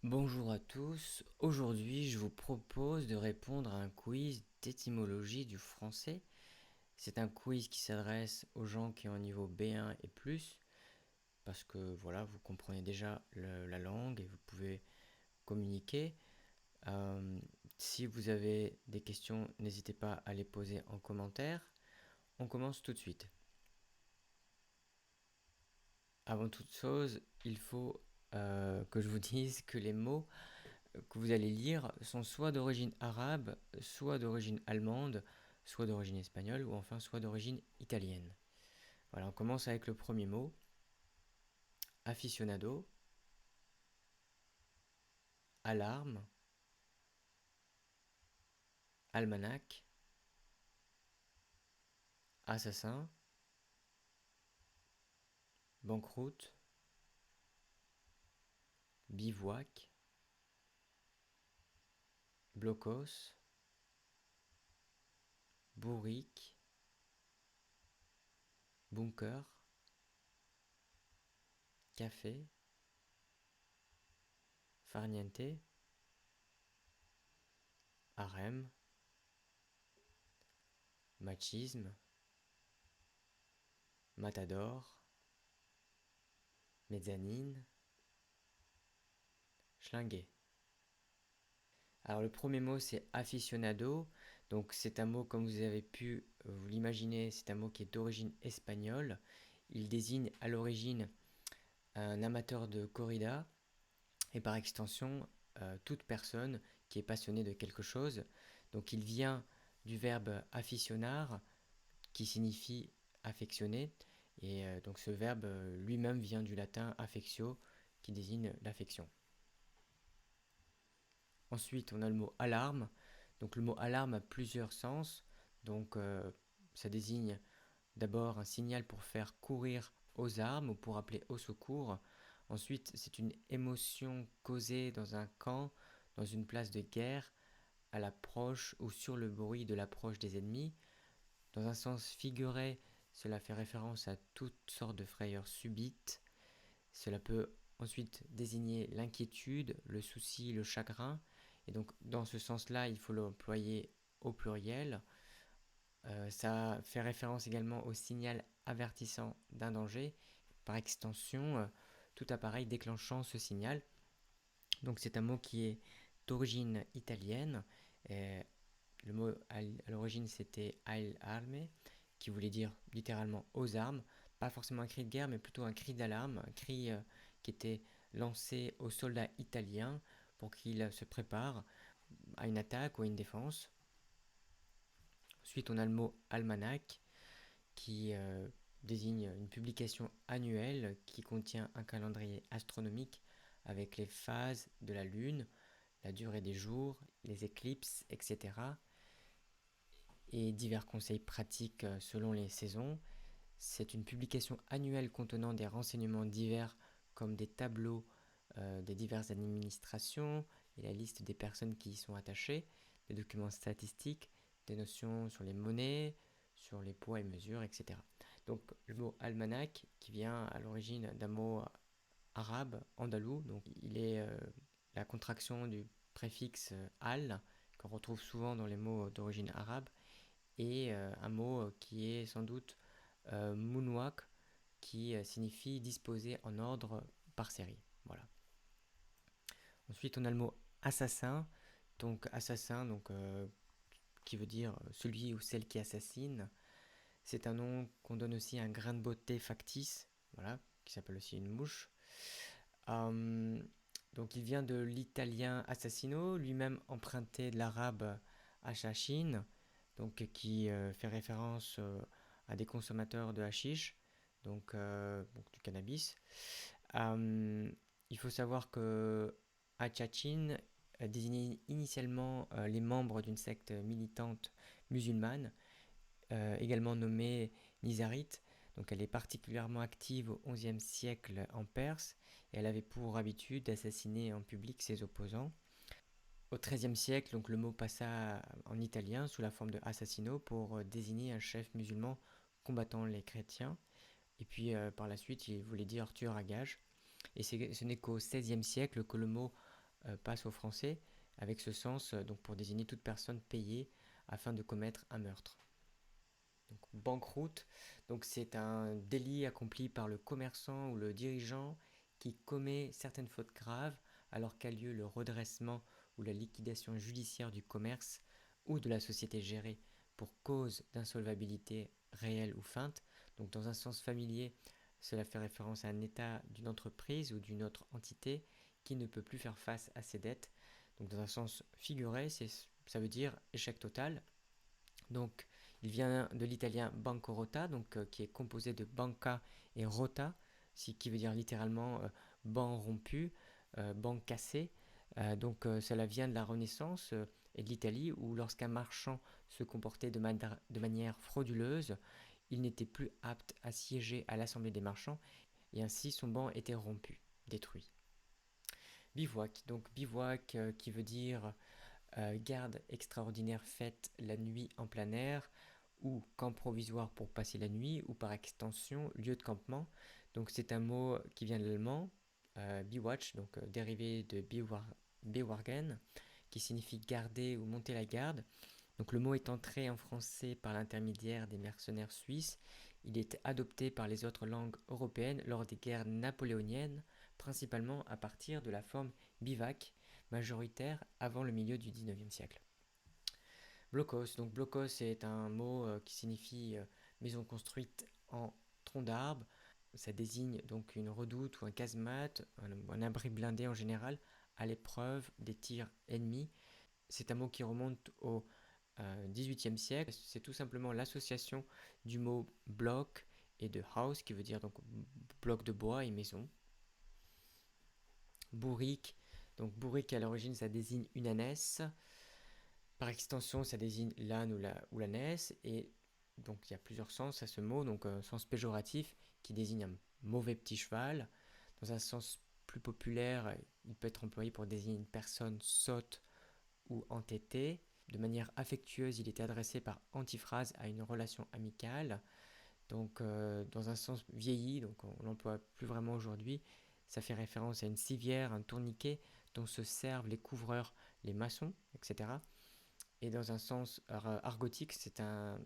Bonjour à tous, aujourd'hui je vous propose de répondre à un quiz d'étymologie du français. C'est un quiz qui s'adresse aux gens qui ont un niveau B1 et plus, parce que voilà, vous comprenez déjà la langue et vous pouvez communiquer. Euh, Si vous avez des questions, n'hésitez pas à les poser en commentaire. On commence tout de suite. Avant toute chose, il faut que je vous dise que les mots que vous allez lire sont soit d'origine arabe, soit d'origine allemande, soit d'origine espagnole, ou enfin soit d'origine italienne. Voilà, on commence avec le premier mot, aficionado, alarme, almanach, assassin, banqueroute, bivouac, blocos, bourrique, bunker, café, farniente, harem, machisme, matador, mezzanine, schlinguer. Alors le premier mot c'est aficionado, donc c'est un mot comme vous avez pu vous l'imaginer, c'est un mot qui est d'origine espagnole. Il désigne à l'origine un amateur de corrida et par extension toute personne qui est passionnée de quelque chose. Donc il vient du verbe aficionar qui signifie affectionner et donc ce verbe lui-même vient du latin affectio qui désigne l'affection. Ensuite, on a le mot alarme. Donc le mot alarme a plusieurs sens. Donc ça désigne d'abord un signal pour faire courir aux armes ou pour appeler au secours. Ensuite, c'est une émotion causée dans un camp, dans une place de guerre, à l'approche ou sur le bruit de l'approche des ennemis. Dans un sens figuré, cela fait référence à toutes sortes de frayeurs subites. Cela peut ensuite désigner l'inquiétude, le souci, le chagrin. Et donc dans ce sens-là, il faut l'employer au pluriel. Ça fait référence également au signal avertissant d'un danger. Par extension, tout appareil déclenchant ce signal. Donc c'est un mot qui est d'origine italienne. Et le mot à l'origine c'était al arme, qui voulait dire littéralement aux armes. Pas forcément un cri de guerre, mais plutôt un cri d'alarme, un cri qui était lancé aux soldats italiens pour qu'ils se préparent à une attaque ou à une défense. Ensuite, on a le mot almanach qui désigne une publication annuelle qui contient un calendrier astronomique avec les phases de la Lune, la durée des jours, les éclipses, etc. et divers conseils pratiques selon les saisons. C'est une publication annuelle contenant des renseignements divers comme des tableaux des diverses administrations et la liste des personnes qui y sont attachées, des documents statistiques, des notions sur les monnaies, sur les poids et mesures, etc. Donc le mot almanach qui vient à l'origine d'un mot arabe, andalou, donc il est la contraction du préfixe al qu'on retrouve souvent dans les mots d'origine arabe et un mot qui est sans doute munwak qui signifie disposer en ordre par série. Voilà. Ensuite, on a le mot assassin. Donc, assassin, qui veut dire celui ou celle qui assassine. C'est un nom qu'on donne aussi à un grain de beauté factice, voilà, qui s'appelle aussi une mouche. Euh, donc, il vient de l'italien assassino, lui-même emprunté de l'arabe hachachin, donc qui fait référence à des consommateurs de hashish, donc du cannabis. Euh, il faut savoir que Hachachin désignait initialement les membres d'une secte militante musulmane, également nommée Nizarite. Donc elle est particulièrement active au XIe siècle en Perse et elle avait pour habitude d'assassiner en public ses opposants. Au XIIIe siècle, donc, le mot passa en italien sous la forme de assassino pour désigner un chef musulman combattant les chrétiens. Et puis par la suite, il voulait dire tueur à gages. Et ce n'est qu'au XVIe siècle que le mot passe au français avec ce sens donc pour désigner toute personne payée afin de commettre un meurtre. Donc banqueroute, donc c'est un délit accompli par le commerçant ou le dirigeant qui commet certaines fautes graves alors qu'a lieu le redressement ou la liquidation judiciaire du commerce ou de la société gérée pour cause d'insolvabilité réelle ou feinte. Donc dans un sens familier, cela fait référence à un état d'une entreprise ou d'une autre entité qui ne peut plus faire face à ses dettes. Donc dans un sens figuré, ça veut dire échec total. Donc il vient de l'italien bancorota, donc qui est composé de banca et rota, qui veut dire littéralement banc rompu, banc cassé. Cela vient de la Renaissance et de l'Italie où lorsqu'un marchand se comportait de manière frauduleuse, il n'était plus apte à siéger à l'Assemblée des marchands et ainsi son banc était rompu, détruit. Bivouac, donc bivouac qui veut dire garde extraordinaire faite la nuit en plein air ou camp provisoire pour passer la nuit ou par extension lieu de campement. Donc c'est un mot qui vient de l'allemand, biwatch, donc dérivé de bewargen, qui signifie garder ou monter la garde. Donc le mot est entré en français par l'intermédiaire des mercenaires suisses. Il est adopté par les autres langues européennes lors des guerres napoléoniennes, principalement à partir de la forme bivac, majoritaire avant le milieu du XIXe siècle. Blocos, donc blocos est un mot qui signifie maison construite en tronc d'arbre. Ça désigne donc une redoute ou un casemate, un abri blindé en général, à l'épreuve des tirs ennemis. C'est un mot qui remonte au XVIIIe siècle. C'est tout simplement l'association du mot bloc et de house, qui veut dire donc bloc de bois et maison. Bourrique, donc bourrique à l'origine ça désigne une ânesse. Par extension, ça désigne l'âne ou l'ânesse, et donc il y a plusieurs sens à ce mot, donc un sens péjoratif qui désigne un mauvais petit cheval. Dans un sens plus populaire, il peut être employé pour désigner une personne sotte ou entêtée. De manière affectueuse, il était adressé par antiphrase à une relation amicale. Donc dans un sens vieilli, donc on l'emploie plus vraiment aujourd'hui. Ça fait référence à une civière, un tourniquet dont se servent les couvreurs, les maçons, etc. Et dans un sens argotique, ça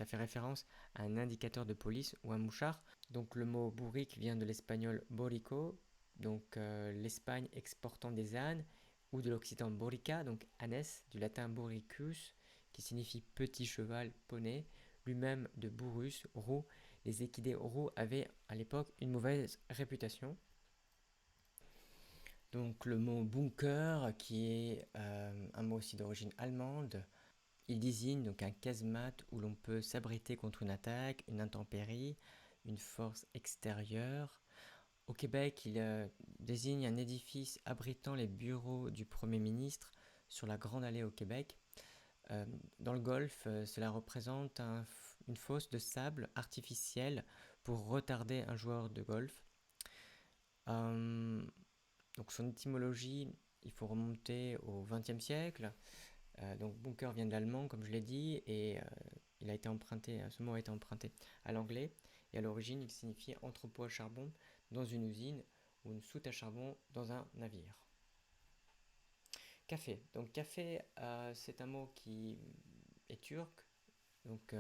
fait référence à un indicateur de police ou un mouchard. Donc le mot bourrique vient de l'espagnol borico, donc l'Espagne exportant des ânes, ou de l'occitan borica, donc ânesse, du latin boricus, qui signifie petit cheval, poney, lui-même de burrus, roux. Les équidés roux avaient à l'époque une mauvaise réputation. Donc le mot bunker, qui est un mot aussi d'origine allemande, il désigne donc un casemate où l'on peut s'abriter contre une attaque, une intempérie, une force extérieure. Au Québec, il désigne un édifice abritant les bureaux du Premier ministre sur la Grande Allée au Québec. Dans le Golfe, cela représente une fosse de sable artificielle pour retarder un joueur de golf. Euh, donc son étymologie, il faut remonter au XXe siècle. Donc bunker vient de l'allemand, comme je l'ai dit, et ce mot a été emprunté à l'anglais. Et à l'origine, il signifiait entrepôt à charbon dans une usine ou une soute à charbon dans un navire. Café. Donc café, c'est un mot qui est turc, donc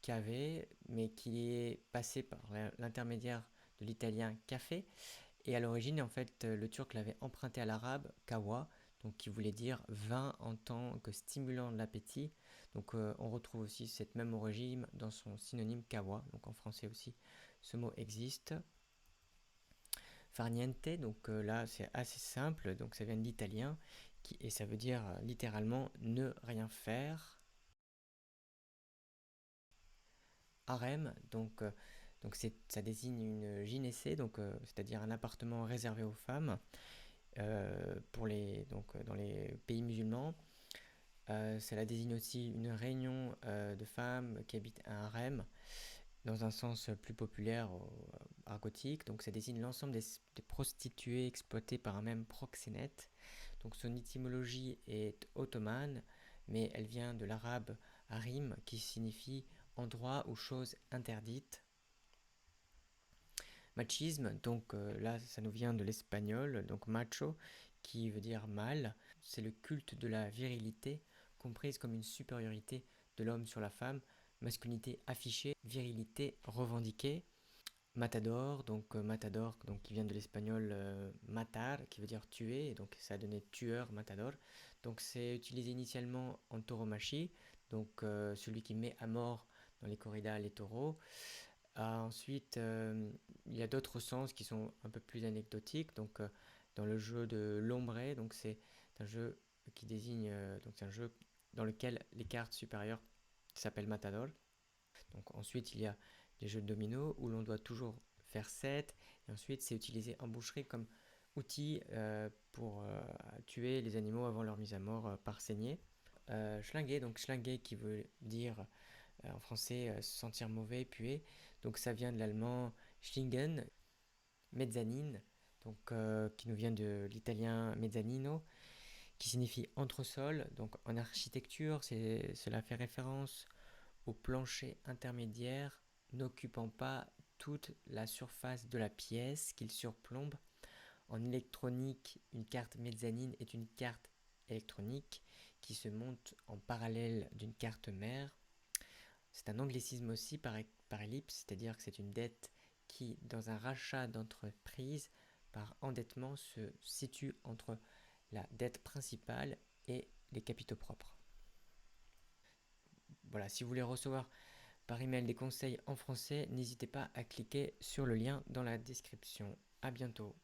café, mais qui est passé par l'intermédiaire de l'italien café. Et à l'origine, en fait, le turc l'avait emprunté à l'arabe kawa, donc qui voulait dire vin en tant que stimulant de l'appétit. Donc on retrouve aussi cette même origine dans son synonyme kawa, donc en français aussi ce mot existe. Farniente, donc là c'est assez simple, donc ça vient de l'italien et ça veut dire littéralement ne rien faire. Harem, ça désigne une gynécée, c'est-à-dire un appartement réservé aux femmes. Dans les pays musulmans. Cela désigne aussi une réunion de femmes qui habitent un harem dans un sens plus populaire argotique. Donc ça désigne l'ensemble des prostituées exploitées par un même proxénète. Donc son étymologie est ottomane, mais elle vient de l'arabe harim qui signifie endroit ou chose interdite. Machisme, donc là ça nous vient de l'espagnol, donc macho, qui veut dire mâle. C'est le culte de la virilité, comprise comme une supériorité de l'homme sur la femme, masculinité affichée, virilité revendiquée. Matador, matador, donc qui vient de l'espagnol matar, qui veut dire tuer, et donc ça a donné tueur, matador. Donc c'est utilisé initialement en tauromachie, celui qui met à mort dans les corridas les taureaux. Ensuite, il y a d'autres sens qui sont un peu plus anecdotiques. Dans le jeu de l'ombre, donc c'est un jeu qui désigne, donc c'est un jeu dans lequel les cartes supérieures s'appellent matador. Donc ensuite, il y a les jeux de domino où l'on doit toujours faire 7. Et ensuite, c'est utilisé en boucherie comme outil pour tuer les animaux avant leur mise à mort par saignée. Schlinguer, donc schlinguer qui veut dire en français sentir mauvais, puer. Donc ça vient de l'allemand schlingen, mezzanine, qui nous vient de l'italien mezzanino, qui signifie entresol. Donc en architecture, cela fait référence au plancher intermédiaire n'occupant pas toute la surface de la pièce qu'il surplombe. En électronique, une carte mezzanine est une carte électronique qui se monte en parallèle d'une carte mère. C'est un anglicisme aussi par ellipse, c'est-à-dire que c'est une dette qui, dans un rachat d'entreprise, par endettement, se situe entre la dette principale et les capitaux propres. Voilà, si vous voulez recevoir par email des conseils en français, n'hésitez pas à cliquer sur le lien dans la description. À bientôt.